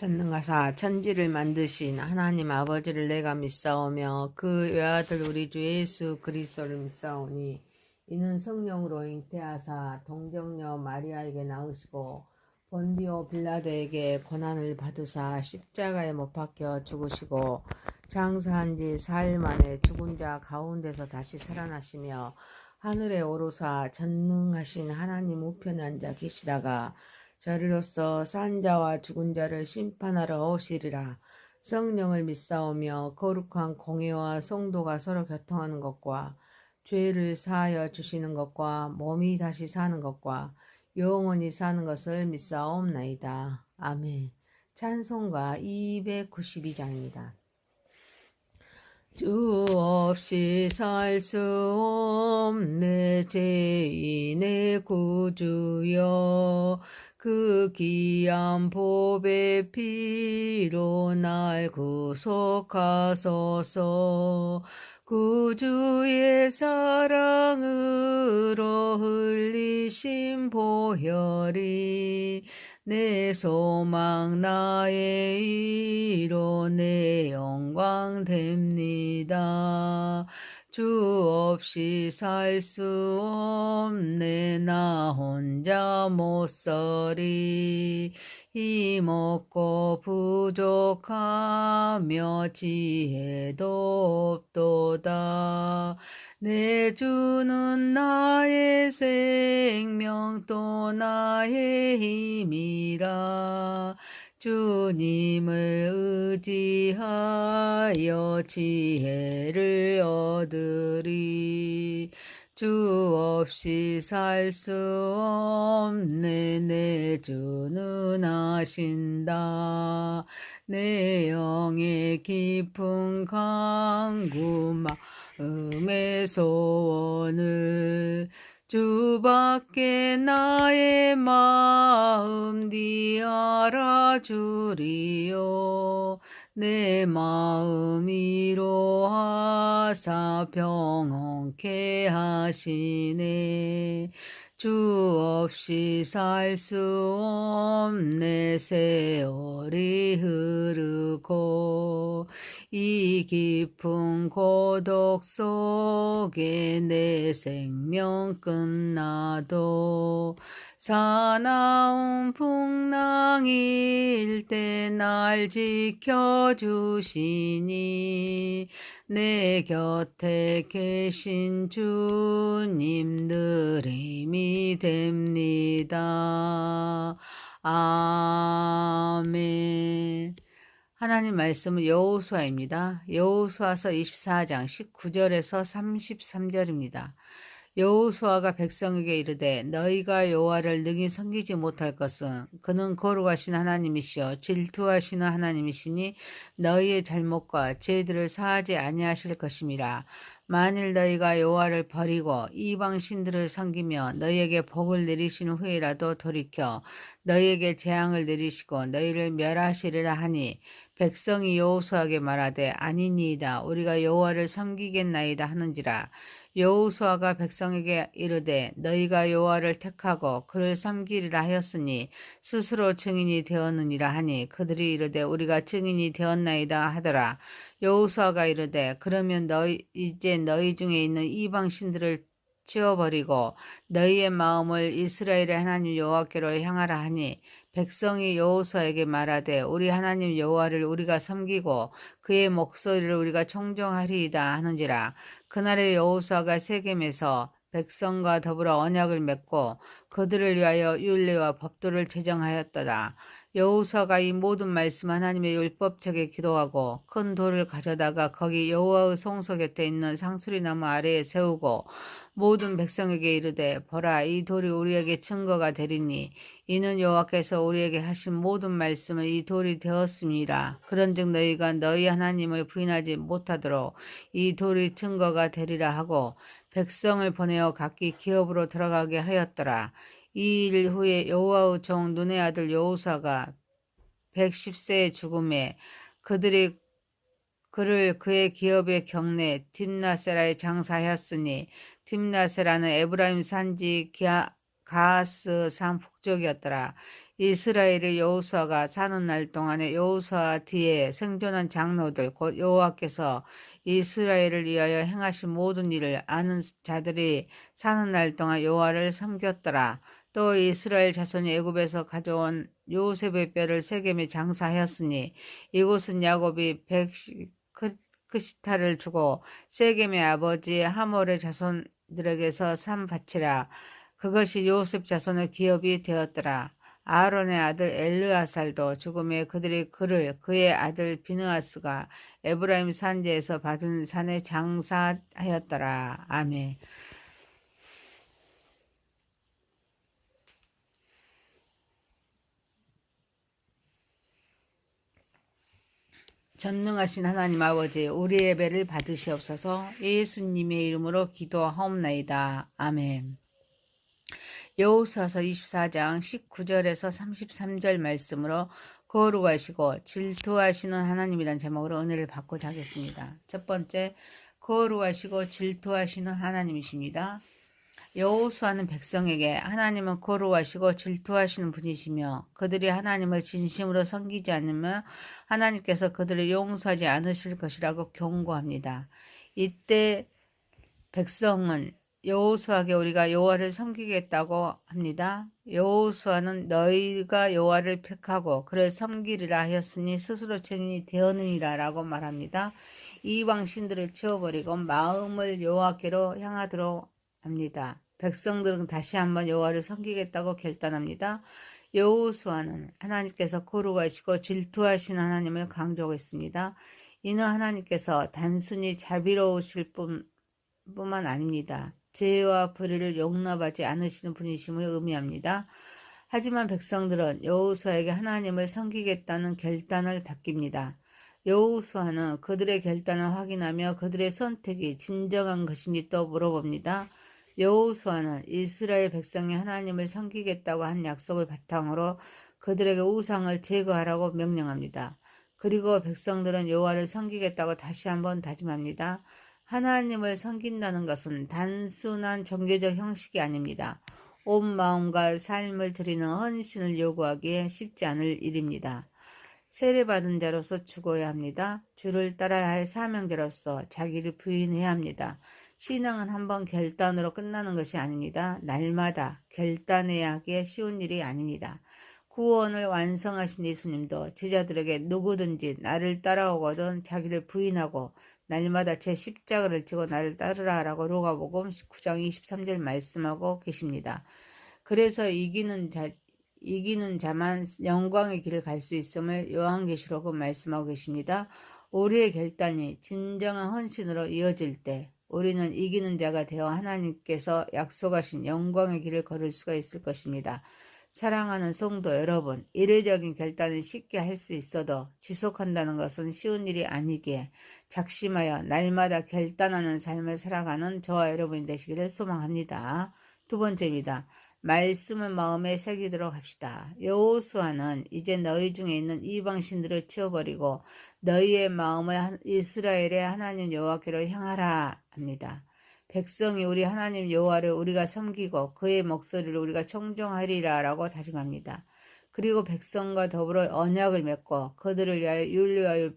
전능하사 천지를 만드신 하나님 아버지를 내가 믿사오며 그 외아들 우리 주 예수 그리스도를 믿사오니 이는 성령으로 잉태하사 동정녀 마리아에게 낳으시고 본디오 빌라도에게 고난을 받으사 십자가에 못 박혀 죽으시고 장사한 지 4일 만에 죽은 자 가운데서 다시 살아나시며 하늘에 오르사 전능하신 하나님 우편에 앉아 계시다가 저리로서 산 자와 죽은 자를 심판하러 오시리라. 성령을 믿사오며 거룩한 공회와 성도가 서로 교통하는 것과 죄를 사하여 주시는 것과 몸이 다시 사는 것과 영원히 사는 것을 믿사옵나이다. 아멘. 찬송가 292장입니다. 주 없이 살 수 없네 죄인의 구주여 그 귀한 보배 피로 날 구속하소서 구주의 사랑으로 흘리신 보혈이 내 소망 나의 위로 내 영광 됩니다. 주 없이 살 수 없네 나 혼자 못 서리 힘없고 부족하며 지혜도 없도다. 내 주는 나의 생명 또 나의 힘이라. 주님을 의지하여 지혜를 얻으리. 주 없이 살 수 없네 내 주는 아신다. 내 영의 깊은 간구 마음의 소원을 주밖에 나의 마음 네 알아주리요. 내 마음 위로하사 평온케 하시네. 주 없이 살 수 없네 세월이 흐르고 이 깊은 고독 속에 내 생명 끝나도 사나운 풍랑일 때 날 지켜주시니 내 곁에 계신 주님 늘 힘이 됩니다. 아멘. 하나님 말씀은 여호수아입니다. 여호수아서 24장 19절에서 33절입니다. 여호수아가 백성에게 이르되 너희가 여호와를 능히 섬기지 못할 것은 그는 거룩하신 하나님이시여 질투하시는 하나님이시니 너희의 잘못과 죄들을 사하지 아니하실 것임이라. 만일 너희가 여호와를 버리고 이방 신들을 섬기며 너희에게 복을 내리신 후에라도 돌이켜 너희에게 재앙을 내리시고 너희를 멸하시리라 하니 백성이 여호수아에게 말하되 아니니이다 우리가 여호와를 섬기겠나이다 하는지라. 여호수아가 백성에게 이르되 너희가 여호와를 택하고 그를 섬기리라 하였으니 스스로 증인이 되었느니라 하니 그들이 이르되 우리가 증인이 되었나이다 하더라. 여호수아가 이르되 그러면 이제 너희 중에 있는 이방 신들을 치워버리고 너희의 마음을 이스라엘의 하나님 여호와께로 향하라 하니 백성이 여호수아에게 말하되 우리 하나님 여호와를 우리가 섬기고 그의 목소리를 우리가 청종하리이다 하는지라. 그날에 여호수아가 세겜에서 백성과 더불어 언약을 맺고 그들을 위하여 율례와 법도를 제정하였더라. 여호수아가 이 모든 말씀 하나님의 율법책에 기도하고 큰 돌을 가져다가 거기 여호와의 성소 곁에 있는 상수리나무 아래에 세우고 모든 백성에게 이르되 보라 이 돌이 우리에게 증거가 되리니 이는 여호와께서 우리에게 하신 모든 말씀은 이 돌이 되었습니다. 그런즉 너희가 너희 하나님을 부인하지 못하도록 이 돌이 증거가 되리라 하고 백성을 보내어 각기 기업으로 들어가게 하였더라. 이 일 후에 여호와의 종 눈의 아들 여호수아가 110세에 죽음에 그들이 그를 그의 기업의 경내 딥나세라에 장사하였으니 딥나세라는 에브라임 산지 가하스 산 북쪽이었더라. 이스라엘의 여호수아가 사는 날 동안에 여호수아 뒤에 생존한 장로들 곧 여호와께서 이스라엘을 위하여 행하신 모든 일을 아는 자들이 사는 날 동안 여호와를 섬겼더라. 또 이스라엘 자손이 애굽에서 가져온 요셉의 뼈를 세겜에 장사하였으니 이곳은 야곱이 크시타를 주고 세겜의 아버지 하몰의 자손들에게서 산 밭이라. 그것이 요셉 자손의 기업이 되었더라. 아론의 아들 엘르아살도 죽음에 그들이 그의 아들 비느하스가 에브라임 산지에서 받은 산에 장사하였더라. 아멘. 전능하신 하나님 아버지, 우리 예배를 받으시옵소서. 예수님의 이름으로 기도하옵나이다. 아멘. 여호수아서 24장 19절에서 33절 말씀으로 거룩하시고 질투하시는 하나님이란 제목으로 은혜를 받고자 하겠습니다. 첫 번째, 거룩하시고 질투하시는 하나님이십니다. 여호수아는 백성에게 하나님은 거룩하시고 질투하시는 분이시며 그들이 하나님을 진심으로 섬기지 않으면 하나님께서 그들을 용서하지 않으실 것이라고 경고합니다. 이때 백성은 여호수아에게 우리가 여호와를 섬기겠다고 합니다. 여호수아는 너희가 여호와를 택하고 그를 섬기리라 하였으니 스스로 증인이 되었느니라 라고 말합니다. 이방 신들을 치워버리고 마음을 여호와께로 향하도록 합니다. 백성들은 다시 한번 여호와를 섬기겠다고 결단합니다. 여호수아는 하나님께서 거룩하시고 질투하신 하나님을 강조했습니다. 이는 하나님께서 단순히 자비로우실 뿐만 아닙니다. 죄와 불의를 용납하지 않으시는 분이심을 의미합니다. 하지만 백성들은 여호수아에게 하나님을 섬기겠다는 결단을 바뀝니다. 여호수아는 그들의 결단을 확인하며 그들의 선택이 진정한 것인지 또 물어봅니다. 여호수아는 이스라엘 백성이 하나님을 섬기겠다고 한 약속을 바탕으로 그들에게 우상을 제거하라고 명령합니다. 그리고 백성들은 여호와를 섬기겠다고 다시 한번 다짐합니다. 하나님을 섬긴다는 것은 단순한 종교적 형식이 아닙니다. 온 마음과 삶을 드리는 헌신을 요구하기에 쉽지 않을 일입니다. 세례받은 자로서 죽어야 합니다. 주를 따라야 할 사명자로서 자기를 부인해야 합니다. 신앙은 한번 결단으로 끝나는 것이 아닙니다. 날마다 결단해야 하기에 쉬운 일이 아닙니다. 구원을 완성하신 예수님도 제자들에게 누구든지 나를 따라오거든 자기를 부인하고 날마다 제 십자가를 지고 나를 따르라 라고 로가복음 19장 23절 말씀하고 계십니다. 그래서 이기는 자만 영광의 길을 갈 수 있음을 요한계시록은 말씀하고 계십니다. 우리의 결단이 진정한 헌신으로 이어질 때 우리는 이기는 자가 되어 하나님께서 약속하신 영광의 길을 걸을 수가 있을 것입니다. 사랑하는 성도 여러분, 이례적인 결단은 쉽게 할 수 있어도 지속한다는 것은 쉬운 일이 아니기에 작심하여 날마다 결단하는 삶을 살아가는 저와 여러분이 되시기를 소망합니다. 두 번째입니다. 말씀을 마음에 새기도록 합시다. 여호수아는 이제 너희 중에 있는 이방신들을 치워버리고 너희의 마음을 이스라엘의 하나님 여호와께로 향하라 합니다. 백성이 우리 하나님 여호와를 우리가 섬기고 그의 목소리를 우리가 청종하리라 라고 다짐합니다. 그리고 백성과 더불어 언약을 맺고 그들을 위하여 율례와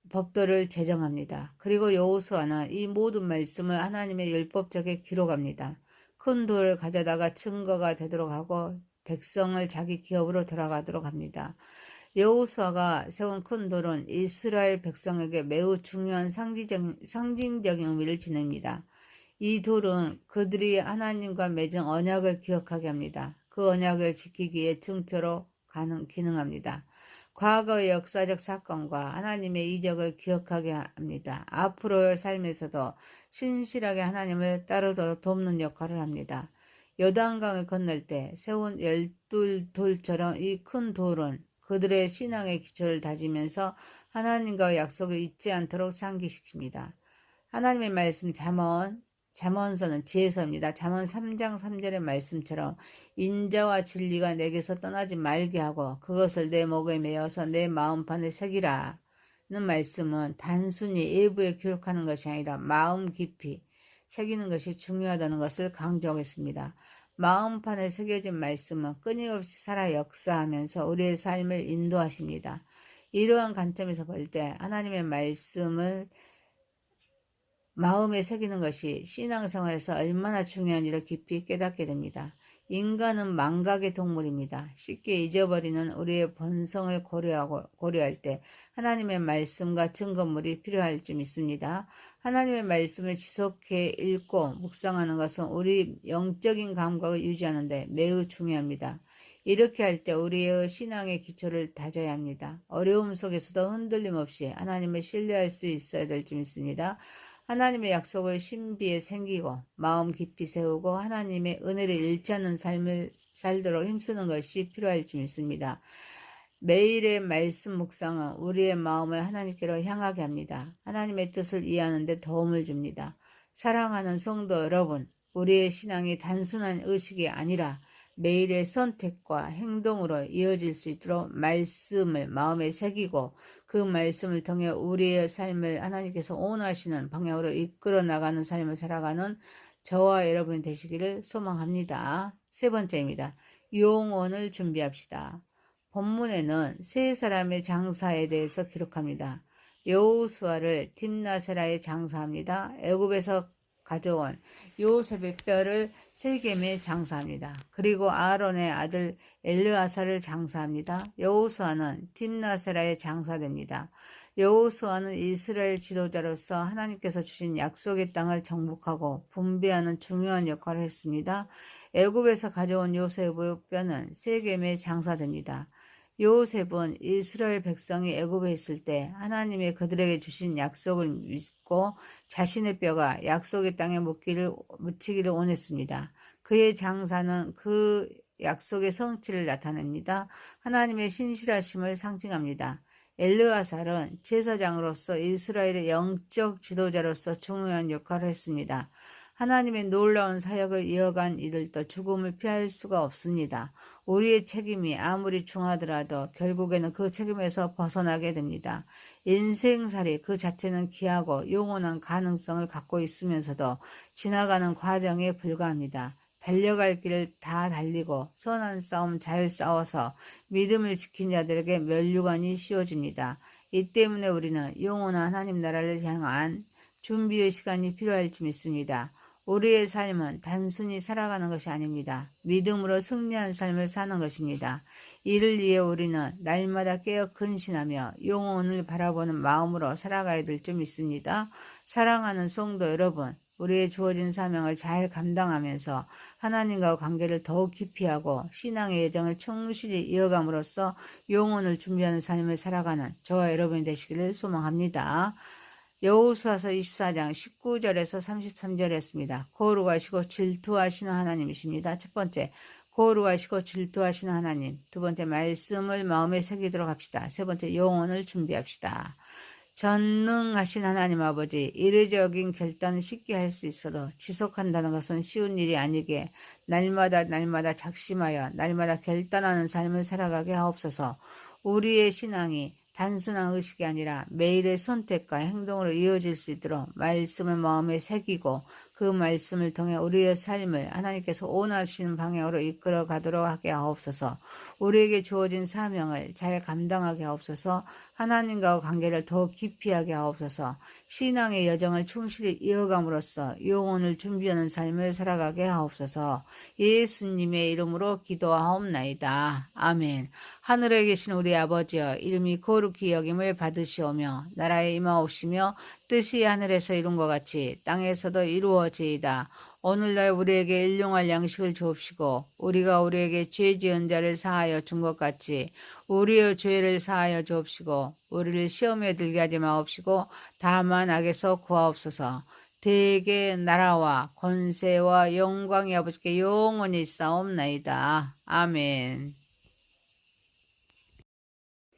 법도를 제정합니다. 그리고 여호수아는 이 모든 말씀을 하나님의 율법책에 기록합니다. 큰 돌을 가져다가 증거가 되도록 하고 백성을 자기 기업으로 돌아가도록 합니다. 여호수아가 세운 큰 돌은 이스라엘 백성에게 매우 중요한 상징적인 의미를 지닙니다. 이 돌은 그들이 하나님과 맺은 언약을 기억하게 합니다. 그 언약을 지키기에 증표로 기능합니다. 과거의 역사적 사건과 하나님의 이적을 기억하게 합니다. 앞으로의 삶에서도 신실하게 하나님을 따르도록 돕는 역할을 합니다. 요단강을 건널 때 세운 12돌처럼 이 큰 돌은 그들의 신앙의 기초를 다지면서 하나님과의 약속을 잊지 않도록 상기시킵니다. 하나님의 말씀 잠언서는 지혜서입니다. 잠언 3장 3절의 말씀처럼 인자와 진리가 내게서 떠나지 말게 하고 그것을 내 목에 메어서 내 마음판에 새기라는 말씀은 단순히 일부에 기록하는 것이 아니라 마음 깊이 새기는 것이 중요하다는 것을 강조하겠습니다. 마음판에 새겨진 말씀은 끊임없이 살아 역사하면서 우리의 삶을 인도하십니다. 이러한 관점에서 볼 때 하나님의 말씀을 마음에 새기는 것이 신앙생활에서 얼마나 중요한지를 깊이 깨닫게 됩니다. 인간은 망각의 동물입니다. 쉽게 잊어버리는 우리의 본성을 고려할 때 하나님의 말씀과 증거물이 필요할 줄 믿습니다. 하나님의 말씀을 지속해 읽고 묵상하는 것은 우리 영적인 감각을 유지하는 데 매우 중요합니다. 이렇게 할 때 우리의 신앙의 기초를 다져야 합니다. 어려움 속에서도 흔들림 없이 하나님을 신뢰할 수 있어야 될 줄 믿습니다. 하나님의 약속을 신비에 생기고 마음 깊이 세우고 하나님의 은혜를 잃지 않는 삶을 살도록 힘쓰는 것이 필요할 줄 믿습니다. 매일의 말씀 묵상은 우리의 마음을 하나님께로 향하게 합니다. 하나님의 뜻을 이해하는 데 도움을 줍니다. 사랑하는 성도 여러분, 우리의 신앙이 단순한 의식이 아니라 매일의 선택과 행동으로 이어질 수 있도록 말씀을 마음에 새기고 그 말씀을 통해 우리의 삶을 하나님께서 원하시는 방향으로 이끌어 나가는 삶을 살아가는 저와 여러분이 되시기를 소망합니다. 세 번째입니다. 용언을 준비합시다. 본문에는 세 사람의 장사에 대해서 기록합니다. 여호수아를 딥나세라에 장사합니다. 애굽에서 가져온 요셉의 뼈를 세겜에 장사합니다. 그리고 아론의 아들 엘르아사를 장사합니다. 여호수아는 딥나세라에 장사됩니다. 여호수아는 이스라엘 지도자로서 하나님께서 주신 약속의 땅을 정복하고 분배하는 중요한 역할을 했습니다. 애굽에서 가져온 요셉의 뼈는 세겜에 장사됩니다. 요셉은 이스라엘 백성이 애굽에 있을 때 하나님의 그들에게 주신 약속을 믿고 자신의 뼈가 약속의 땅에 묻히기를 원했습니다. 그의 장사는 그 약속의 성취를 나타냅니다. 하나님의 신실하심을 상징합니다. 엘르아살은 제사장으로서 이스라엘의 영적 지도자로서 중요한 역할을 했습니다. 하나님의 놀라운 사역을 이어간 이들도 죽음을 피할 수가 없습니다. 우리의 책임이 아무리 중하더라도 결국에는 그 책임에서 벗어나게 됩니다. 인생살이 그 자체는 귀하고 영원한 가능성을 갖고 있으면서도 지나가는 과정에 불과합니다. 달려갈 길을 다 달리고 선한 싸움 잘 싸워서 믿음을 지킨 자들에게 면류관이 씌워집니다. 이 때문에 우리는 영원한 하나님 나라를 향한 준비의 시간이 필요할 줄 믿습니다. 우리의 삶은 단순히 살아가는 것이 아닙니다. 믿음으로 승리한 삶을 사는 것입니다. 이를 위해 우리는 날마다 깨어 근신하며 영혼을 바라보는 마음으로 살아가야 될 줄 믿습니다. 사랑하는 성도 여러분, 우리의 주어진 사명을 잘 감당하면서 하나님과 관계를 더욱 깊이 하고 신앙의 여정을 충실히 이어감으로써 영혼을 준비하는 삶을 살아가는 저와 여러분이 되시기를 소망합니다. 여호수아서 24장 19절에서 33절이었습니다. 거룩하시고 질투하시는 하나님이십니다. 첫 번째, 거룩하시고 질투하시는 하나님. 두 번째, 말씀을 마음에 새기도록 합시다. 세 번째, 영혼을 준비합시다. 전능하신 하나님 아버지, 이례적인 결단을 쉽게 할 수 있어도 지속한다는 것은 쉬운 일이 아니기에 날마다 작심하여 날마다 결단하는 삶을 살아가게 하옵소서. 우리의 신앙이 단순한 의식이 아니라 매일의 선택과 행동으로 이어질 수 있도록 말씀을 마음에 새기고 그 말씀을 통해 우리의 삶을 하나님께서 원하시는 방향으로 이끌어 가도록 하게 하옵소서. 우리에게 주어진 사명을 잘 감당하게 하옵소서. 하나님과 관계를 더 깊이 하게 하옵소서. 신앙의 여정을 충실히 이어감으로써 영혼을 준비하는 삶을 살아가게 하옵소서. 예수님의 이름으로 기도하옵나이다. 아멘. 하늘에 계신 우리 아버지여, 이름이 거룩히 여김을 받으시오며 나라에 임하옵시며 뜻이 하늘에서 이룬 것 같이 땅에서도 이루어지이다. 오늘날 우리에게 일용할 양식을 주옵시고 우리가 우리에게 죄 지은 자를 사하여 준 것 같이 우리의 죄를 사하여 주옵시고 우리를 시험에 들게 하지 마옵시고 다만 악에서 구하옵소서. 대개 나라와 권세와 영광이 아버지께 영원히 있사옵나이다. 아멘.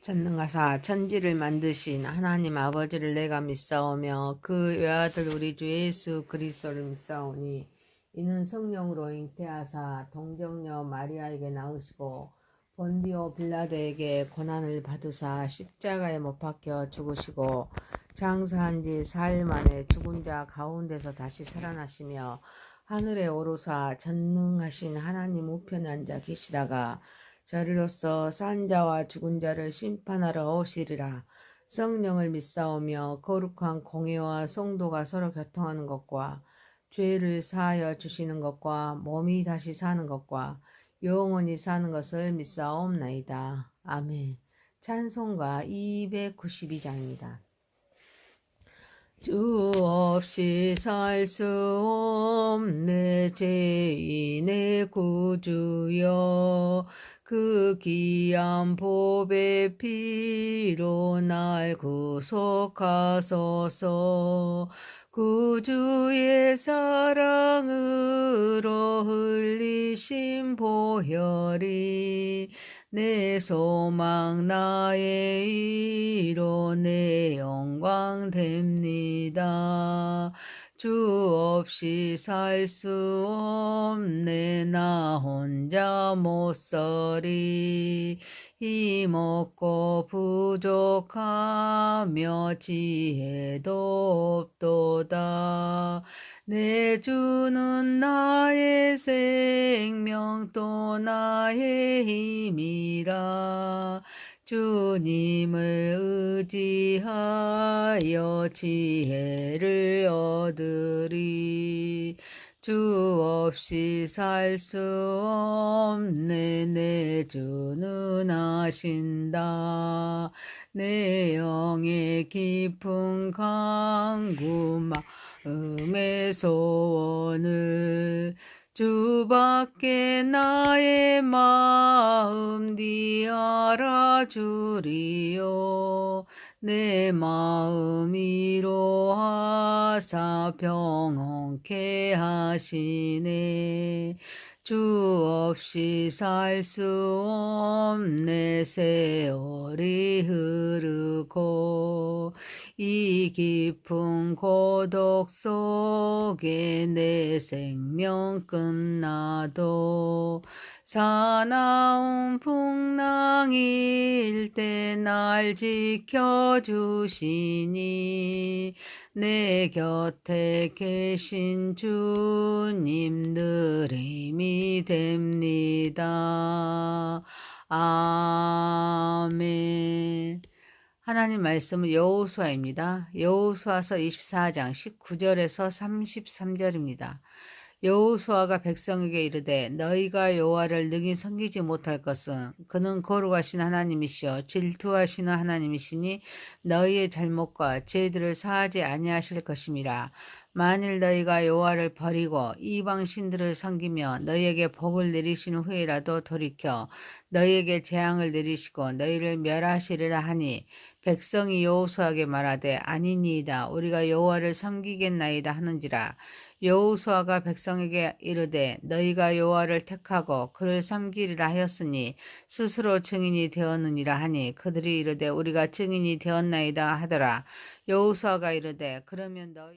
전능하사 천지를 만드신 하나님 아버지를 내가 믿사오며 그 외아들 우리 주 예수 그리스도를 믿사오니 이는 성령으로 잉태하사 동정녀 마리아에게 낳으시고 본디오 빌라도에게 고난을 받으사 십자가에 못 박혀 죽으시고 장사한 지 4일 만에 죽은 자 가운데서 다시 살아나시며 하늘에 오르사 전능하신 하나님 우편에 앉아 계시다가 저리로서 산 자와 죽은 자를 심판하러 오시리라. 성령을 믿사오며 거룩한 공회와 성도가 서로 교통하는 것과 죄를 사하여 주시는 것과 몸이 다시 사는 것과 영원히 사는 것을 믿사옵나이다. 아멘. 찬송가 292장입니다. 주 없이 살 수 없네 죄인의 구주여, 그 귀한 보배 피로 날 구속하소서. 구주의 사랑으로 흘리신 보혈이 내 소망 나의 위로 내 영광 됩니다. 주 없이 살 수 없네 나 혼자 못 서리. 힘없고 부족하며 지혜도 없도다. 내 주는 나의 생명 또 나의 힘이라. 주님을 의지하여 지혜를 얻으리. 주 없이 살 수 없네 내 주는 아신다. 내 영의 깊은 간구 마음의 소원을 주밖에 나의 마음 네 알아주리요. 내 마음 위로하사 평온케 하시네. 주 없이 살 수 없네 세월이 흐르고 이 깊은 고독 속에 내 생명 끝나도 사나운 풍랑일 때 날 지켜주시니 내 곁에 계신 주님 늘 힘이 됩니다. 아멘. 하나님 말씀은 여호수아입니다. 여호수아서 24장 19절에서 33절입니다. 여호수아가 백성에게 이르되 너희가 여호와를 능히 섬기지 못할 것은 그는 거룩하신 하나님이시여 질투하시는 하나님이시니 너희의 잘못과 죄들을 사하지 아니하실 것임이라. 만일 너희가 여호와를 버리고 이방 신들을 섬기며 너희에게 복을 내리신 후에라도 돌이켜 너희에게 재앙을 내리시고 너희를 멸하시리라 하니 백성이 여호수아에게 말하되 아니니이다 우리가 여호와를 섬기겠나이다 하는지라. 여호수아가 백성에게 이르되 너희가 여호와를 택하고 그를 섬기리라 하였으니 스스로 증인이 되었느니라 하니 그들이 이르되 우리가 증인이 되었나이다 하더라. 여호수아가 이르되 그러면 너희